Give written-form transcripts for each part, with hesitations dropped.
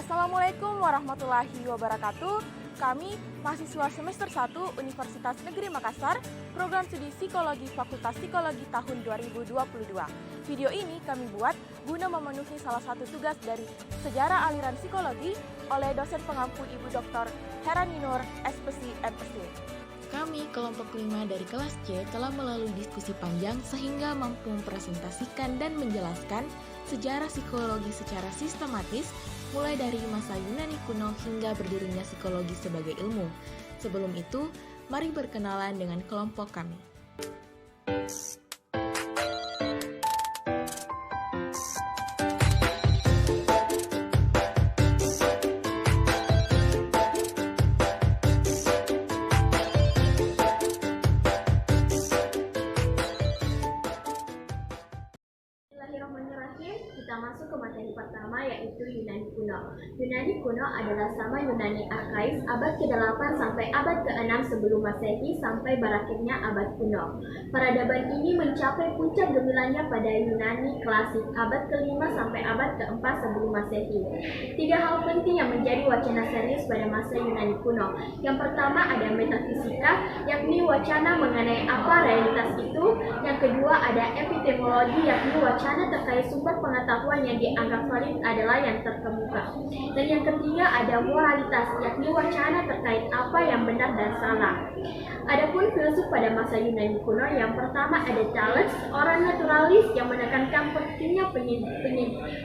Assalamualaikum warahmatullahi wabarakatuh. Kami mahasiswa semester 1 Universitas Negeri Makassar, program studi Psikologi Fakultas Psikologi tahun 2022. Video ini kami buat guna memenuhi salah satu tugas dari Sejarah Aliran Psikologi oleh dosen pengampu Ibu Dr. Herani Nur, SPSI MSc. Kami, kelompok 5 dari kelas C, telah melalui diskusi panjang sehingga mampu mempresentasikan dan menjelaskan sejarah psikologi secara sistematis, mulai dari masa Yunani kuno hingga berdirinya psikologi sebagai ilmu. Sebelum itu, mari berkenalan dengan kelompok kami. Kita masuk ke materi pertama, yaitu Yunani kuno. Yunani kuno adalah sama Yunani Arkais abad ke-8 sampai abad ke-6 sebelum Masehi sampai berakhirnya abad kuno. Peradaban ini mencapai puncak gemilangnya pada Yunani klasik abad ke-5 sampai abad ke-4 sebelum Masehi. 3 hal penting yang menjadi wacana serius pada masa Yunani kuno. Yang pertama ada metafisika, yakni wacana mengenai apa realitas itu. Yang kedua ada epistemologi, yakni wacana terkait sumber pengetahuan yang dianggap valid adalah yang terkemuka. Dan yang ketiga ada moralitas, yakni wacana terkait apa yang benar dan salah. Adapun filsuf pada masa Yunani kuno, yang pertama ada Thales, orang naturalis yang menekankan pentingnya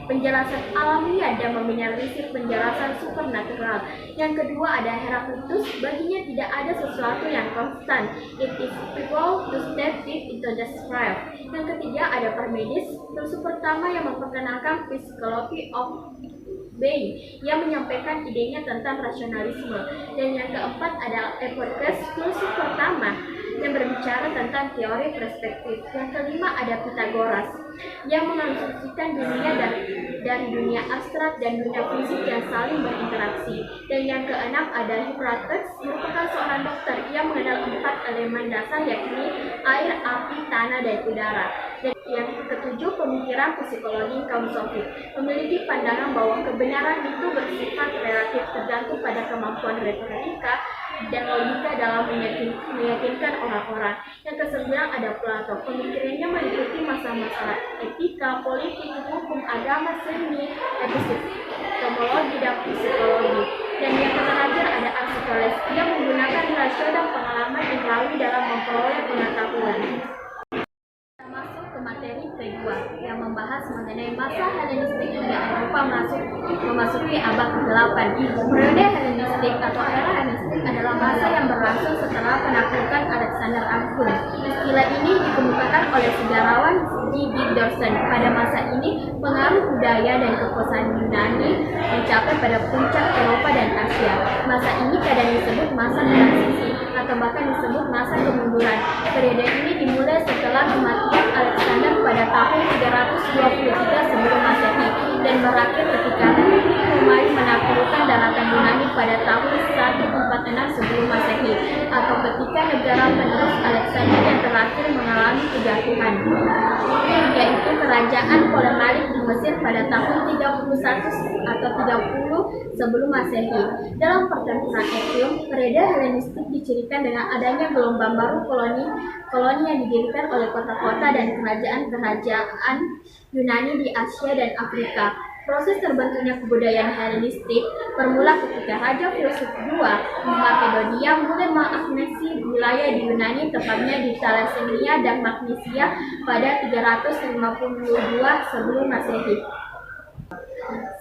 penjelasan alamiah dan meminimalisir penjelasan supernatural. Yang kedua ada Heraklitus, baginya tidak ada sesuatu yang konstan. It is people to step it into the spiral. Yang ketiga ada Parmenides, filsuf pertama yang memperkenalkan Psychology of Being, yang menyampaikan idenya tentang rasionalisme. Dan yang keempat ada Epicurus, filsuf pertama yang berbicara tentang teori perspektif. Yang kelima ada Pythagoras, yang menganalogikan dunia dari dunia abstrak dan dunia fisik yang saling berinteraksi. Dan yang keenam ada Hippocrates, merupakan seorang dokter yang mengenal 4 elemen dasar, yakni air, api, tanah, dan udara. Dan yang ketujuh pemikiran psikologi kaum Sofit, memiliki pandangan bahwa kebenaran itu bersifat relatif, tergantung pada kemampuan retorika dan logika dalam meyakinkan orang-orang. Yang kesembilan ada Plato, pemikirannya meliputi masalah-masalah etika, politik, hukum, agama, seni, epistemologi, dan psikologi. Dan yang terakhir ada Aristoteles, yang menggunakan rasio dan pengalaman indrawi dalam memperoleh pengetahuan. Materi kedua yang membahas mengenai masa Helenistik hingga Eropa memasuki abad ke-8. Periode Helenistik atau era Helenistik adalah masa yang berlangsung setelah penaklukan Alexander Agung. Istilah ini dikemukakan oleh sejarawan G.B. Dorsen. Pada masa ini, pengaruh budaya dan kekuasaan Yunani mencapai pada puncak Eropa dan Asia. Masa ini kadang disebut masa transisi atau bahkan disebut masa kemunduran. Periode ini dimulai setelah kematian Alexander pada tahun 323 sebelum Masehi dan berakhir ketika Romawi menaklukkan daratan Yunani pada tahun 146 sebelum Masehi, atau ketika negara penerus Alexander yang terakhir mengalami kejatuhan, yaitu kerajaan Ptolemaic di Mesir pada tahun 31 atau 30 sebelum Masehi. Dalam pertempuran Equium, periode Helenistik dicirikan dengan adanya gelombang baru koloni yang didirikan oleh kota-kota dan kerajaan-kerajaan Yunani di Asia dan Afrika. Proses terbentuknya kebudayaan Helenistik bermula ketika Raja Filsuf II Makedonia mulai menganeksi wilayah di Yunani, tepatnya di Thalassenia dan Magnesia pada 352 sebelum Masehi.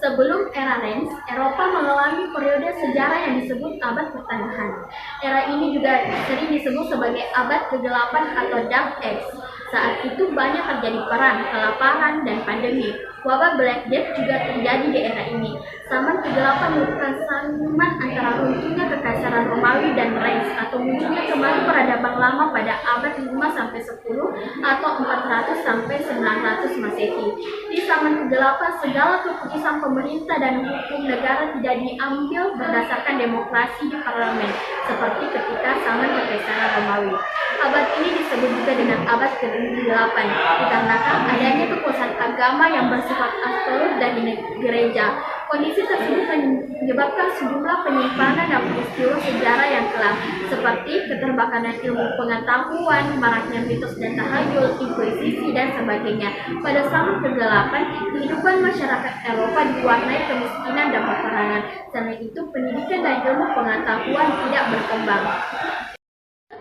Sebelum era Renaissance, Eropa mengalami periode sejarah yang disebut abad pertengahan. Era ini juga sering disebut sebagai abad ke-8 atau Dark Age. Saat itu banyak terjadi perang, kelaparan, dan pandemi. Wabah Black Death juga terjadi di era ini. Zaman ke-8 merupakan sambungan antara runtuhnya kekaisaran Romawi dan Renaissance atau munculnya kembali peradaban lama pada abad 5-10 atau 400-900 Masehi. Di zaman ke-8, segala keputusan pemerintah dan hukum negara tidak diambil berdasarkan demokrasi di parlemen, seperti ketika zaman kekaisaran Romawi. Abad ini disebut juga dengan abad ke-8 dikarenakan adanya kekuasaan agama yang bersifat absolut dan di gereja. Kondisi tersebut menyebabkan sejumlah penyimpangan dan peristiwa sejarah yang kelam, seperti keterbatasan ilmu pengetahuan, maraknya mitos dan tahayul, inkuisisi, dan sebagainya. Pada zaman ke-8, kehidupan masyarakat Eropa diwarnai kemiskinan dan peperangan. Selain itu, pendidikan dan ilmu pengetahuan tidak berkembang.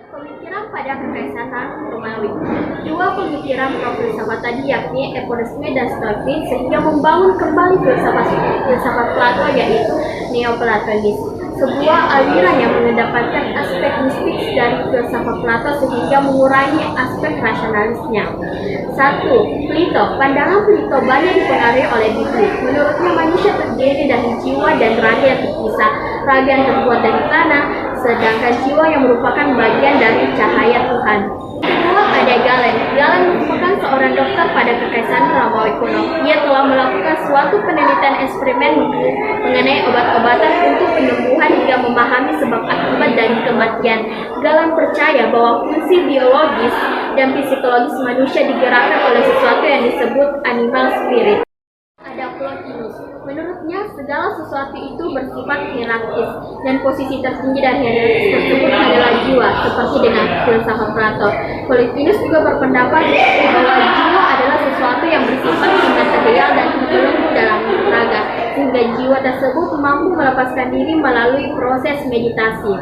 Pemikiran pada Kekaisaran Romawi. Dua pemikiran filsafat tadi yakni Epicurean dan Stoicism sehingga membangun kembali filsafat Plato yaitu Neoplatonis, sebuah aliran yang mengedepankan aspek mistik dari filsafat Plato sehingga mengurangi aspek rasionalisnya. 1. Plato. Pandangan Plato banyak dipengaruhi oleh Bibli. Menurutnya manusia terdiri dari jiwa dan raga yang terpisah. Raga yang terbuat dari tanah, sedangkan jiwa yang merupakan bagian dari cahaya Tuhan. Kedua, ada Galen. Galen merupakan seorang dokter pada Kekaisaran Romawi kuno. Ia telah melakukan suatu penelitian eksperimen mengenai obat-obatan untuk penyembuhan hingga memahami sebab akibat dari kematian. Galen percaya bahwa fungsi biologis dan psikologis manusia digerakkan oleh sesuatu yang disebut animal spirit. Ada Plotinus. Menurutnya, segala sesuatu itu bersifat hierarkis dan posisi tertinggi dari hierarkis tersebut adalah jiwa, seperti dengan filsafat Plato. Plotinus juga berpendapat bahwa jiwa adalah sesuatu yang bersifat imaterial dan terbelenggu dalam raga, sehingga jiwa tersebut mampu melepaskan diri melalui proses meditasi.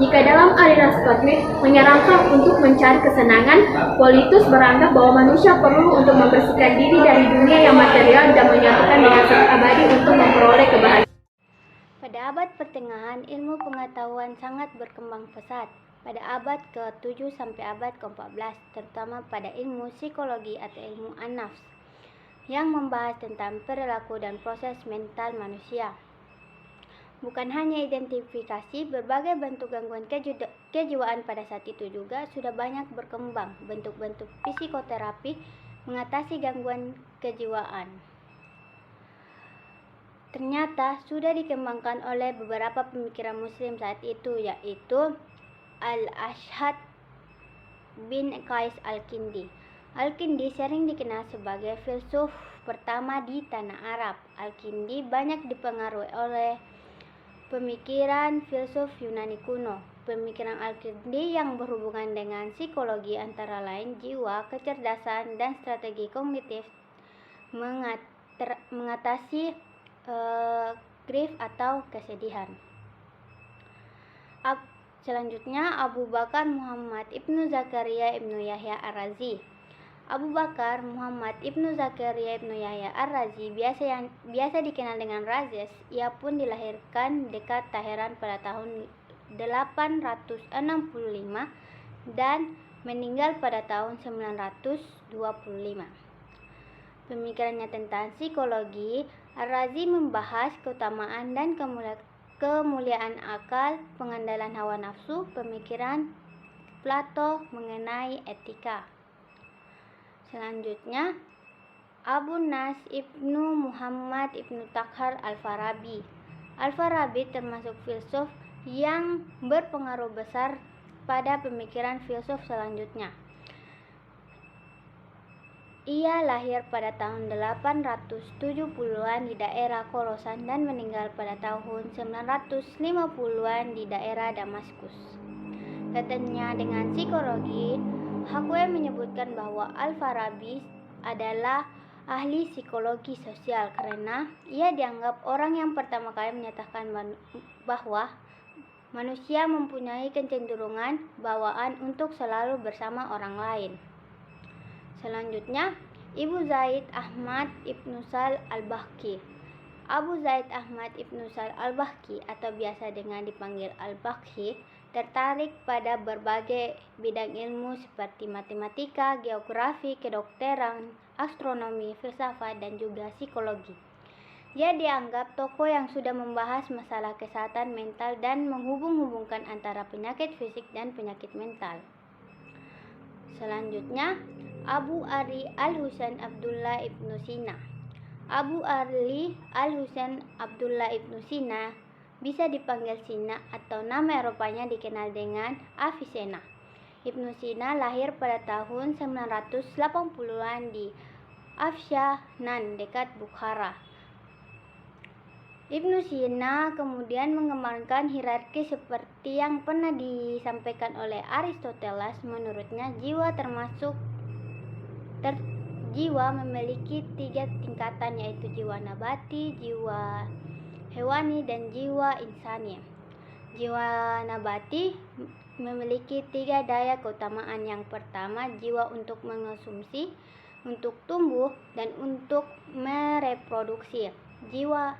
Jika dalam aliran Stoik menyarankan untuk mencari kesenangan, Plotinus beranggap bahwa manusia perlu untuk membersihkan diri dari dunia yang material dan menyatukan dengan zat abadi untuk memperoleh kebahagiaan. Pada abad pertengahan, ilmu pengetahuan sangat berkembang pesat. Pada abad ke-7 sampai abad ke-14, terutama pada ilmu psikologi atau ilmu an-nafs, yang membahas tentang perilaku dan proses mental manusia. Bukan hanya identifikasi, berbagai bentuk gangguan kejiwaan pada saat itu juga sudah banyak berkembang bentuk-bentuk psikoterapi mengatasi gangguan kejiwaan. Ternyata sudah dikembangkan oleh beberapa pemikiran muslim saat itu, yaitu Al-Ashhad bin Qais Al-Kindi. Al-Kindi sering dikenal sebagai filsuf pertama di tanah Arab. Al-Kindi banyak dipengaruhi oleh pemikiran filsuf Yunani kuno. Pemikiran Al-Kindi yang berhubungan dengan psikologi antara lain jiwa, kecerdasan, dan strategi kognitif mengatasi grief atau kesedihan. Selanjutnya, Abu Bakar Muhammad Ibnu Zakaria Ibnu Yahya Ar-Razi. Abu Bakar Muhammad Ibnu Zakaria Ibnu Yahya Ar-Razi biasa dikenal dengan Razes. Ia pun dilahirkan dekat Teheran pada tahun 865 dan meninggal pada tahun 925. Pemikirannya tentang psikologi, Ar-Razi membahas keutamaan dan kemuliaan akal, pengandalan hawa nafsu, pemikiran Plato mengenai etika. Selanjutnya, Abu Nas Ibnu Muhammad Ibnu Takhar Al-Farabi. Al-Farabi termasuk filsuf yang berpengaruh besar pada pemikiran filsuf selanjutnya. Ia lahir pada tahun 870-an di daerah Khorasan dan meninggal pada tahun 950-an di daerah Damaskus. Katanya dengan psikologi, Hakway menyebutkan bahwa Al-Farabi adalah ahli psikologi sosial karena ia dianggap orang yang pertama kali menyatakan bahwa manusia mempunyai kecenderungan bawaan untuk selalu bersama orang lain. Selanjutnya, Ibu Zaid Ahmad Ibnu Sal Al-Bahki. Abu Zaid Ahmad Ibnu Sal Al-Bahki atau biasa dengan dipanggil Al-Bahki tertarik pada berbagai bidang ilmu seperti matematika, geografi, kedokteran, astronomi, filsafat, dan juga psikologi. Ia dianggap tokoh yang sudah membahas masalah kesehatan mental dan menghubung-hubungkan antara penyakit fisik dan penyakit mental. Selanjutnya, Abu Ali Al-Husain Abdullah Ibnu Sina. Abu Ali Al-Husain Abdullah Ibnu Sina bisa dipanggil Sina atau nama Eropanya dikenal dengan Avicenna. Ibnu Sina lahir pada tahun 980-an di Afshanan dekat Bukhara. Ibnu Sina kemudian mengembangkan hierarki seperti yang pernah disampaikan oleh Aristoteles. Menurutnya, jiwa memiliki 3 tingkatan, yaitu jiwa nabati, jiwa hewani, dan jiwa insani. Jiwa nabati memiliki 3 daya keutamaan. Yang pertama, jiwa untuk mengonsumsi, untuk tumbuh, dan untuk mereproduksi. Jiwa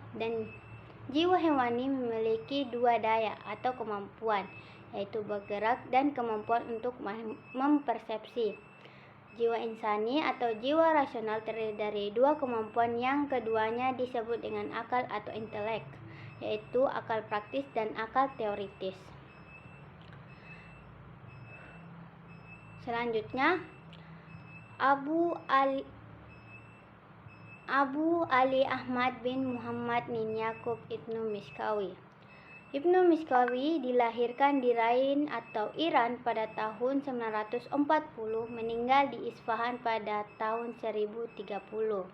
hewani memiliki 2 daya atau kemampuan, yaitu bergerak dan kemampuan untuk mempersepsi. Jiwa insani atau jiwa rasional terdiri dari 2 kemampuan, yang keduanya disebut dengan akal atau intelek, yaitu akal praktis dan akal teoritis. Selanjutnya, Abu Ali Ahmad bin Muhammad bin Yakub Ibnu Miskawi. Ibnu Miskawi dilahirkan di Rain atau Iran pada tahun 940, meninggal di Isfahan pada tahun 1030.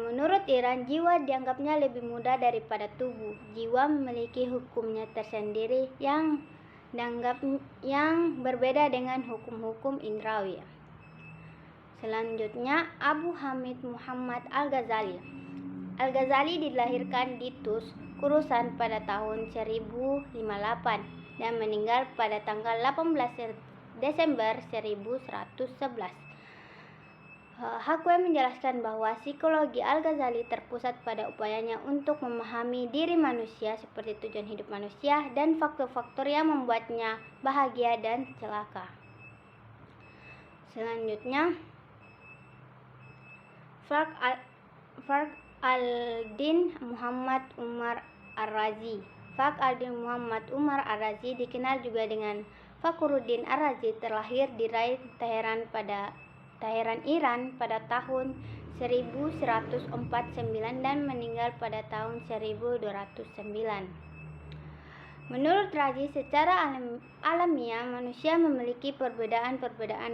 Menurut Iran, jiwa dianggapnya lebih muda daripada tubuh. Jiwa memiliki hukumnya tersendiri yang berbeda dengan hukum-hukum indrawi. Selanjutnya, Abu Hamid Muhammad Al-Ghazali. Al-Ghazali dilahirkan di Tus, Khorasan pada tahun 1058 dan meninggal pada tanggal 18 Desember 1111. Hakwe menjelaskan bahwa psikologi Al-Ghazali terpusat pada upayanya untuk memahami diri manusia seperti tujuan hidup manusia dan faktor-faktor yang membuatnya bahagia dan celaka. Selanjutnya, Fakhr al-Din Muhammad Umar Ar-Razi. Fakhr al-Din Muhammad Umar Ar-Razi dikenal juga dengan Fakhruddin Ar-Razi, terlahir di Rain, Teheran, Iran pada tahun 1149 dan meninggal pada tahun 1209. Menurut Razi, secara alamiah manusia memiliki perbedaan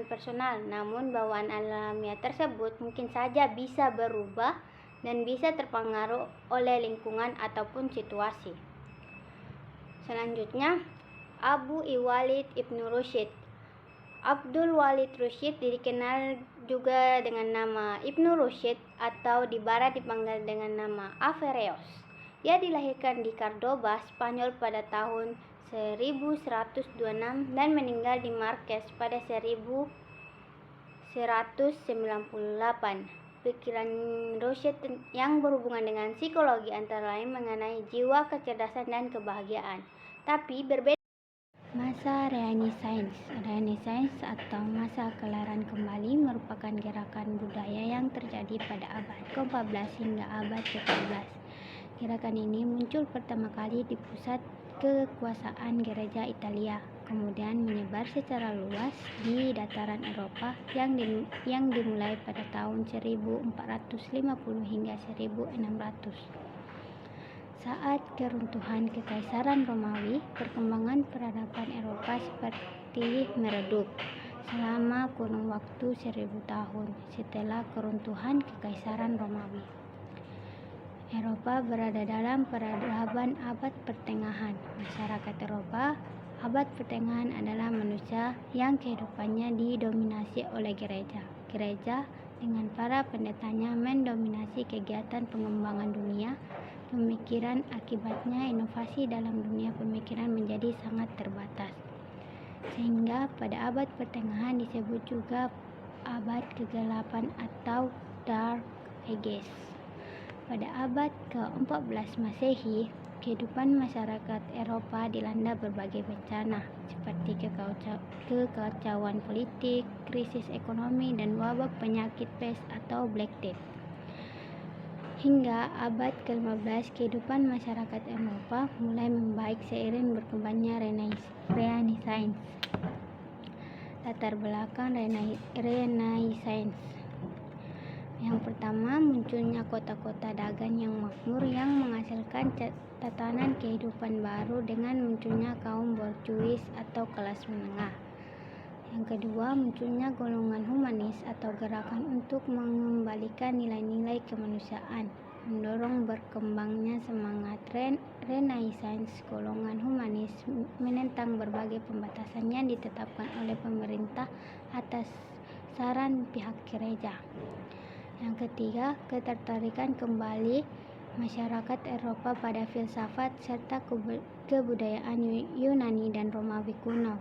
personal, namun bawaan alamiah tersebut mungkin saja bisa berubah dan bisa terpengaruh oleh lingkungan ataupun situasi. Selanjutnya, Abu Walid Ibnu Rusyid. Abdul Walid Rusyid dikenal juga dengan nama Ibnu Rusyid atau di barat dipanggil dengan nama Averroes. Ia dilahirkan di Cordoba, Spanyol pada tahun 1126 dan meninggal di Marquez pada 1198. Pikiran Rusyid yang berhubungan dengan psikologi antara lain mengenai jiwa, kecerdasan, dan kebahagiaan, tapi berbeda. Masa Renaissance atau masa kelahiran kembali merupakan gerakan budaya yang terjadi pada abad ke-14 hingga abad ke-17. Gerakan ini muncul pertama kali di pusat kekuasaan Gereja Italia, kemudian menyebar secara luas di dataran Eropa yang dimulai pada tahun 1450 hingga 1600. Saat keruntuhan Kekaisaran Romawi, perkembangan peradaban Eropa seperti meredup selama kurun waktu 1000 tahun setelah keruntuhan Kekaisaran Romawi. Eropa berada dalam peradaban abad pertengahan. Masyarakat Eropa abad pertengahan adalah manusia yang kehidupannya didominasi oleh gereja. Gereja dengan para pendetanya mendominasi kegiatan pengembangan dunia pemikiran. Akibatnya inovasi dalam dunia pemikiran menjadi sangat terbatas, sehingga pada abad pertengahan disebut juga abad kegelapan atau Dark Ages. Pada abad ke-14 Masehi, kehidupan masyarakat Eropa dilanda berbagai bencana seperti kekacauan politik, krisis ekonomi, dan wabah penyakit pes atau Black Death. Hingga abad ke-15, kehidupan masyarakat Eropa mulai membaik seiring berkembangnya Renaissance. Latar belakang Renaissance. Yang pertama, munculnya kota-kota dagang yang makmur yang menghasilkan tatanan kehidupan baru dengan munculnya kaum borjuis atau kelas menengah. Yang kedua, munculnya golongan humanis atau gerakan untuk mengembalikan nilai-nilai kemanusiaan. mendorong berkembangnya semangat Renaissance. Golongan humanis menentang berbagai pembatasan yang ditetapkan oleh pemerintah atas saran pihak gereja. Yang ketiga, ketertarikan kembali masyarakat Eropa pada filsafat serta kebudayaan Yunani dan Romawi kuno.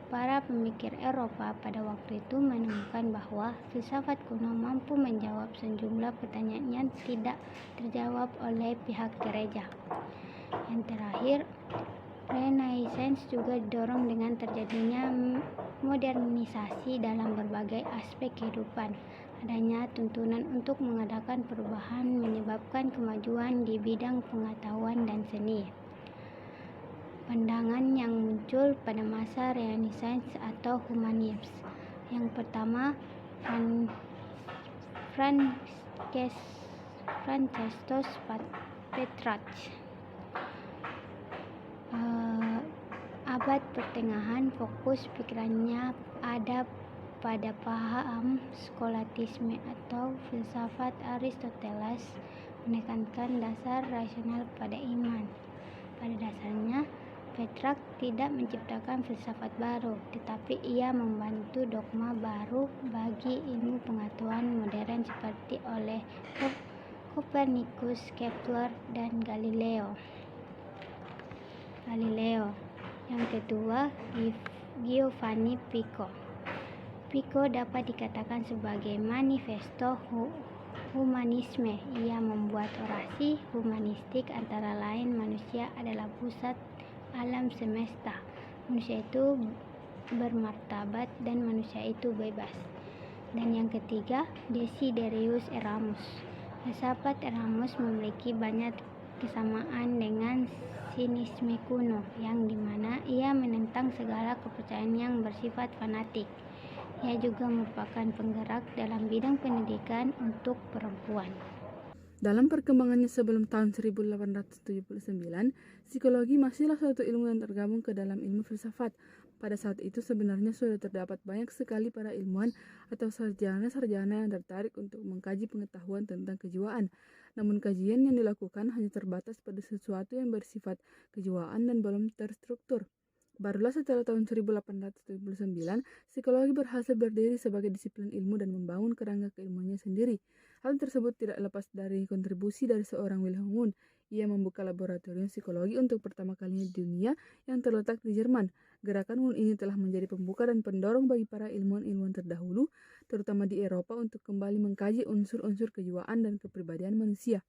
Para pemikir Eropa pada waktu itu menemukan bahwa filsafat kuno mampu menjawab sejumlah pertanyaan yang tidak terjawab oleh pihak gereja. Yang terakhir, Renaissance juga didorong dengan terjadinya modernisasi dalam berbagai aspek kehidupan. Adanya tuntunan untuk mengadakan perubahan menyebabkan kemajuan di bidang pengetahuan dan seni. Pandangan yang muncul pada masa Renaissance atau Humanisme. Yang pertama, Francescus Petrarch. Abad pertengahan, fokus pikirannya ada pada paham skolatisme atau filsafat Aristoteles, menekankan dasar rasional pada iman. Pada dasarnya, Petrarch tidak menciptakan filsafat baru, tetapi ia membantu dogma baru bagi ilmu pengetahuan modern seperti oleh Copernicus, Kepler, dan Galileo. Yang kedua, Giovanni Pico. Pico dapat dikatakan sebagai manifesto humanisme. Ia membuat orasi humanistik antara lain manusia adalah pusat alam semesta, manusia itu bermartabat dan manusia itu bebas. Dan yang ketiga, Desiderius Erasmus. Filsafat Erasmus memiliki banyak kesamaan dengan sinisme kuno, yang dimana ia menentang segala kepercayaan yang bersifat fanatik. Ia juga merupakan penggerak dalam bidang pendidikan untuk perempuan. Dalam perkembangannya sebelum tahun 1879, psikologi masihlah suatu ilmu yang tergabung ke dalam ilmu filsafat. Pada saat itu sebenarnya sudah terdapat banyak sekali para ilmuwan atau sarjana-sarjana yang tertarik untuk mengkaji pengetahuan tentang kejiwaan. Namun kajian yang dilakukan hanya terbatas pada sesuatu yang bersifat kejiwaan dan belum terstruktur. Barulah setelah tahun 1879, psikologi berhasil berdiri sebagai disiplin ilmu dan membangun kerangka keilmuannya sendiri. Hal tersebut tidak lepas dari kontribusi dari seorang Wilhelm Wundt. Ia membuka laboratorium psikologi untuk pertama kalinya di dunia yang terletak di Jerman. Gerakan Wundt ini telah menjadi pembuka dan pendorong bagi para ilmuwan-ilmuwan terdahulu, terutama di Eropa, untuk kembali mengkaji unsur-unsur kejiwaan dan kepribadian manusia.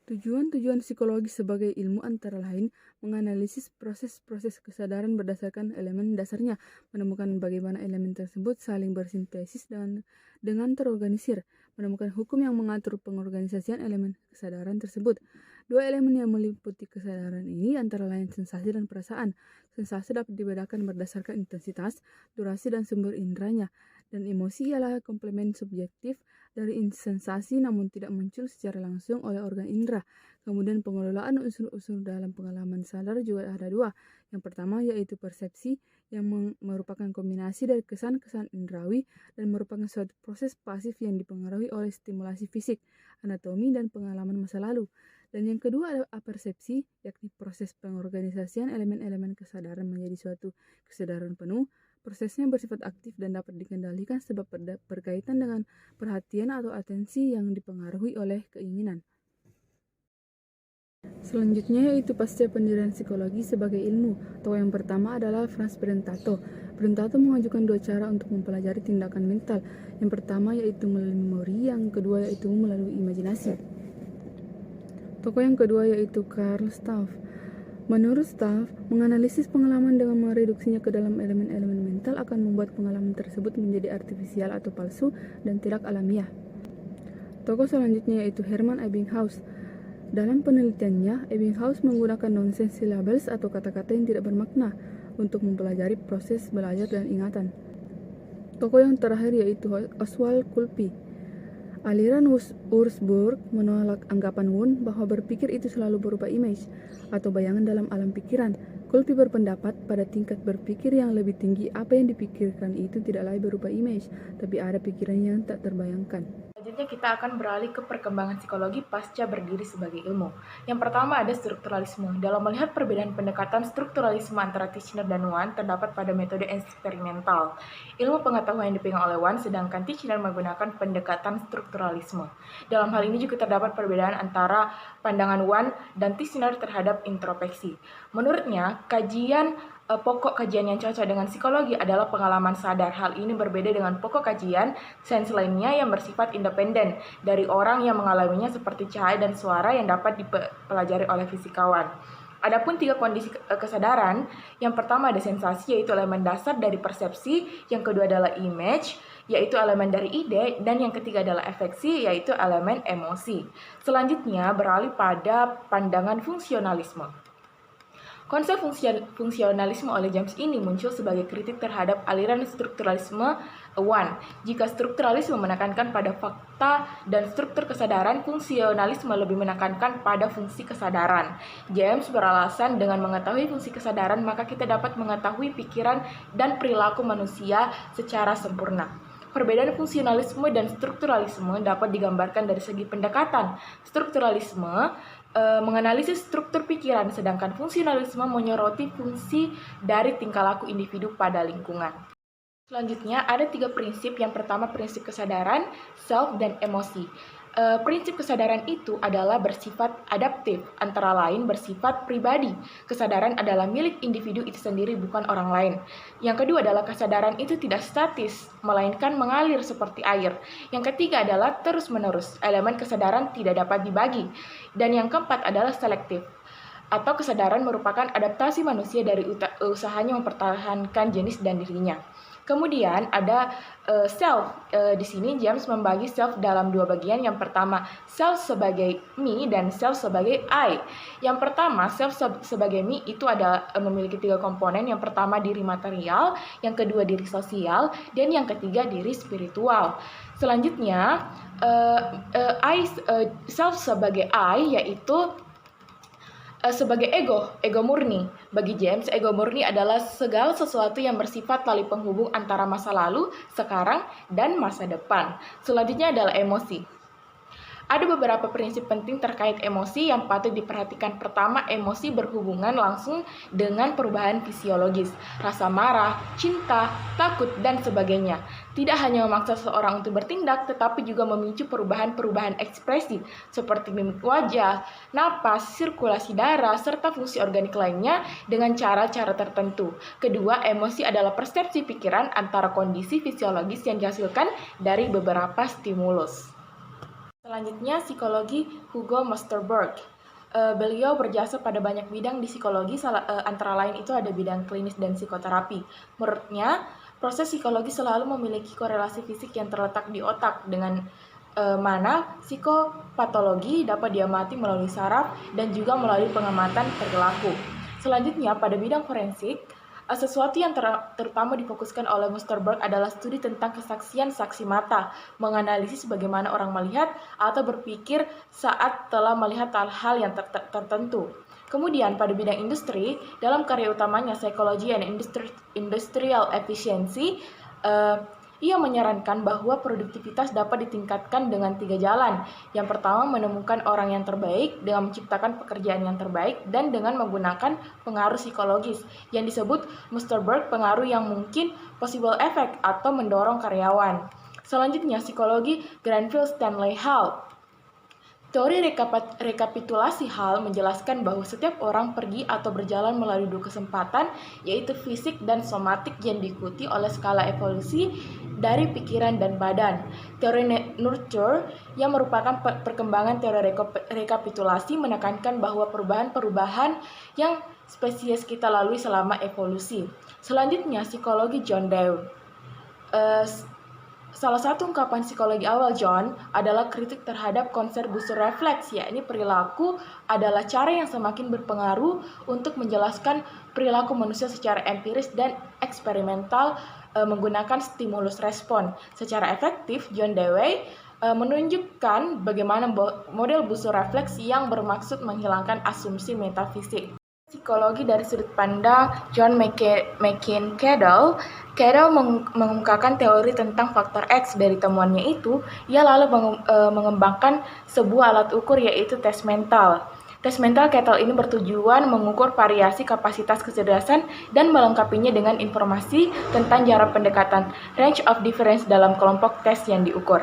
Tujuan-tujuan psikologi sebagai ilmu antara lain menganalisis proses-proses kesadaran berdasarkan elemen dasarnya, menemukan bagaimana elemen tersebut saling bersintesis dengan terorganisir, menemukan hukum yang mengatur pengorganisasian elemen kesadaran tersebut. Dua elemen yang meliputi kesadaran ini antara lain sensasi dan perasaan. Sensasi dapat dibedakan berdasarkan intensitas, durasi, dan sumber inderanya, dan emosi ialah komplement subjektif dari sensasi namun tidak muncul secara langsung oleh organ indera. Kemudian pengelolaan unsur-unsur dalam pengalaman sadar juga ada dua. Yang pertama yaitu persepsi, yang merupakan kombinasi dari kesan-kesan indrawi dan merupakan suatu proses pasif yang dipengaruhi oleh stimulasi fisik, anatomi, dan pengalaman masa lalu. Dan yang kedua adalah apersepsi, yakni proses pengorganisasian elemen-elemen kesadaran menjadi suatu kesadaran penuh. Prosesnya bersifat aktif dan dapat dikendalikan sebab berkaitan dengan perhatian atau atensi yang dipengaruhi oleh keinginan. Selanjutnya yaitu pasca pendirian psikologi sebagai ilmu. Tokoh yang pertama adalah Franz Brentano. Brentano mengajukan dua cara untuk mempelajari tindakan mental. Yang pertama yaitu melalui memori, yang kedua yaitu melalui imajinasi. Tokoh yang kedua yaitu Karl Staff. Menurut Staff, menganalisis pengalaman dengan mereduksinya ke dalam elemen-elemen mental akan membuat pengalaman tersebut menjadi artifisial atau palsu dan tidak alamiah. Tokoh selanjutnya yaitu Hermann Ebbinghaus. Dalam penelitiannya, Ebbinghaus menggunakan nonsense syllables atau kata-kata yang tidak bermakna untuk mempelajari proses belajar dan ingatan. Tokoh yang terakhir yaitu Oswald Kulpi. Aliran Wurzburg menolak anggapan Wundt bahwa berpikir itu selalu berupa image atau bayangan dalam alam pikiran. Kulpi berpendapat pada tingkat berpikir yang lebih tinggi apa yang dipikirkan itu tidak lagi berupa image, tapi ada pikiran yang tak terbayangkan. Selanjutnya kita akan beralih ke perkembangan psikologi pasca berdiri sebagai ilmu. Yang pertama ada strukturalisme. Dalam melihat perbedaan pendekatan strukturalisme antara Titchener dan Wan terdapat pada metode eksperimental. Ilmu pengetahuan yang dipegang oleh Wan, sedangkan Titchener menggunakan pendekatan strukturalisme. Dalam hal ini juga terdapat perbedaan antara pandangan Wan dan Titchener terhadap introspeksi. Menurutnya, pokok kajian yang cocok dengan psikologi adalah pengalaman sadar. Hal ini berbeda dengan pokok kajian sains lainnya yang bersifat independen dari orang yang mengalaminya seperti cahaya dan suara yang dapat dipelajari oleh fisikawan. Adapun 3 kondisi kesadaran, yang pertama ada sensasi yaitu elemen dasar dari persepsi, yang kedua adalah image yaitu elemen dari ide, dan yang ketiga adalah afeksi yaitu elemen emosi. Selanjutnya beralih pada pandangan fungsionalisme. Konsep fungsionalisme oleh James ini muncul sebagai kritik terhadap aliran strukturalisme Wan. Jika strukturalisme menekankan pada fakta dan struktur kesadaran, fungsionalisme lebih menekankan pada fungsi kesadaran. James beralasan dengan mengetahui fungsi kesadaran, maka kita dapat mengetahui pikiran dan perilaku manusia secara sempurna. Perbedaan fungsionalisme dan strukturalisme dapat digambarkan dari segi pendekatan. Strukturalisme menganalisis struktur pikiran, sedangkan fungsionalisme menyoroti fungsi dari tingkah laku individu pada lingkungan. Selanjutnya ada 3 prinsip. Yang pertama prinsip kesadaran, self, dan emosi. Prinsip kesadaran itu adalah bersifat adaptif, antara lain bersifat pribadi. Kesadaran adalah milik individu itu sendiri, bukan orang lain. Yang kedua adalah kesadaran itu tidak statis, melainkan mengalir seperti air. Yang ketiga adalah terus-menerus, elemen kesadaran tidak dapat dibagi. Dan yang keempat adalah selektif, atau kesadaran merupakan adaptasi manusia dari usahanya mempertahankan jenis dan dirinya. Kemudian ada self. Di sini James membagi self dalam 2 bagian. Yang pertama self sebagai me dan self sebagai I. Yang pertama self sebagai me itu ada memiliki 3 komponen. Yang pertama diri material, yang kedua diri sosial, dan yang ketiga diri spiritual. Selanjutnya self sebagai I yaitu sebagai ego murni. Bagi James, ego murni adalah segala sesuatu yang bersifat tali penghubung antara masa lalu, sekarang, dan masa depan. Selanjutnya adalah emosi. Ada beberapa prinsip penting terkait emosi yang patut diperhatikan. Pertama, emosi berhubungan langsung dengan perubahan fisiologis, rasa marah, cinta, takut, dan sebagainya. Tidak hanya memaksa seseorang untuk bertindak, tetapi juga memicu perubahan-perubahan ekspresi seperti mimik wajah, napas, sirkulasi darah, serta fungsi organik lainnya dengan cara-cara tertentu. Kedua, emosi adalah persepsi pikiran antara kondisi fisiologis yang dihasilkan dari beberapa stimulus. Selanjutnya, psikologi Hugo Mosterberg. Beliau berjasa pada banyak bidang di psikologi, antara lain itu ada bidang klinis dan psikoterapi. Menurutnya, proses psikologi selalu memiliki korelasi fisik yang terletak di otak, dengan mana psikopatologi dapat diamati melalui saraf dan juga melalui pengamatan perilaku. Selanjutnya, pada bidang forensik, sesuatu yang terutama difokuskan oleh Mosterberg adalah studi tentang kesaksian saksi mata, menganalisis bagaimana orang melihat atau berpikir saat telah melihat hal-hal yang tertentu. Kemudian pada bidang industri, dalam karya utamanya Psychology and Industrial Efficiency, ia menyarankan bahwa produktivitas dapat ditingkatkan dengan 3 jalan. Yang pertama, menemukan orang yang terbaik dengan menciptakan pekerjaan yang terbaik dan dengan menggunakan pengaruh psikologis yang disebut Mosterberg pengaruh yang mungkin possible effect atau mendorong karyawan. Selanjutnya, psikologi Granville Stanley Hall. Teori rekapitulasi Hall menjelaskan bahwa setiap orang pergi atau berjalan melalui 2 kesempatan, yaitu fisik dan somatik yang diikuti oleh skala evolusi dari pikiran dan badan. Teori nurture yang merupakan perkembangan teori rekapitulasi menekankan bahwa perubahan-perubahan yang spesies kita lalui selama evolusi. Selanjutnya, psikologi John Dewey. Salah satu ungkapan psikologi awal John adalah kritik terhadap konsep busur refleks, yakni perilaku adalah cara yang semakin berpengaruh untuk menjelaskan perilaku manusia secara empiris dan eksperimental menggunakan stimulus respon. Secara efektif, John Dewey menunjukkan bagaimana model busur refleks yang bermaksud menghilangkan asumsi metafisik. Psikologi dari sudut pandang John McCain-Cadell, mengungkapkan teori tentang faktor X. Dari temuannya itu, ia lalu mengembangkan sebuah alat ukur yaitu tes mental. Tes mental Cadell ini bertujuan mengukur variasi kapasitas kecerdasan dan melengkapinya dengan informasi tentang jarak pendekatan range of difference dalam kelompok tes yang diukur.